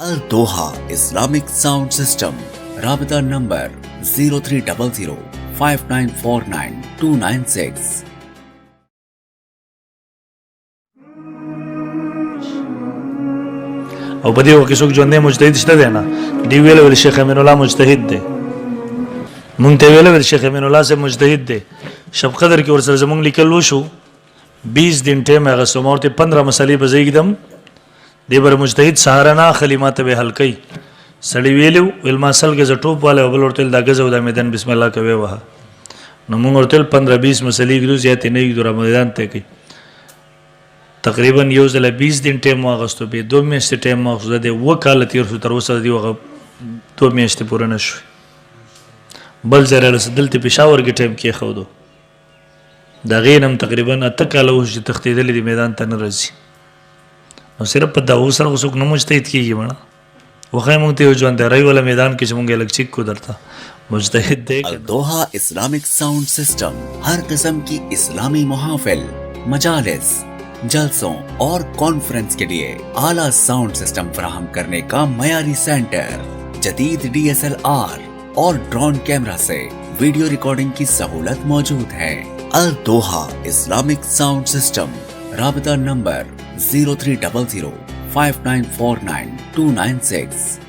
अल दोहा Islamic sound system राबिता नंबर 03005949 او په دې وخت کې څوک ژوندی مجتهد شته دی نه دی ویل شیخ امین الله مجتهد دی مونږ ته ویل شیخ امین الله سے مجتهد دی شب قدر کې ورسره زمونږ لیکل وشو 20 दिन ټیم هغه سمورته 15 مسلې بزیږدم دی بر مجتهد سهارنا خلیمات به حلقې سړی ویلو علما سل کې زټوپ والے بل ورته دا غزو د میدان بسم الله کوي وه نو مونږ ورته 15 20 مسلې ګرو زیات نه یو رمضان ته کې تقریبا یو ځل 20 दिन ټیم واغستو به 2 میاشتې ټیم واغستو د وکاله تیر شو تر اوسه دی وغه 2 میاشتې پوره نشو بل زره رسدلته پېښور کې ټیم کې خو دو دا غینم تقریبا اته کاله وش تختیدل دی میدان ته نه راځي نو صرف په دا اوسره وسوک نه مجتهد کیږي مړه وخه مونږ ته ژوند دی ولا میدان کې چې مونږ لګ چیک کو درته مجتهد دی अल दोहा इस्लामिक साउंड सिस्टम हर किस्म की इस्लामी मुहाफिल मजालिस जलसों और कॉन्फ्रेंस के लिए आला साउंड सिस्टम फराहम करने का मयारी सेंटर जदीद DSLR और ड्रोन कैमरा से वीडियो रिकॉर्डिंग की सहूलत मौजूद है। अल दोहा इस्लामिक साउंड सिस्टम राबिता नंबर 03005949 296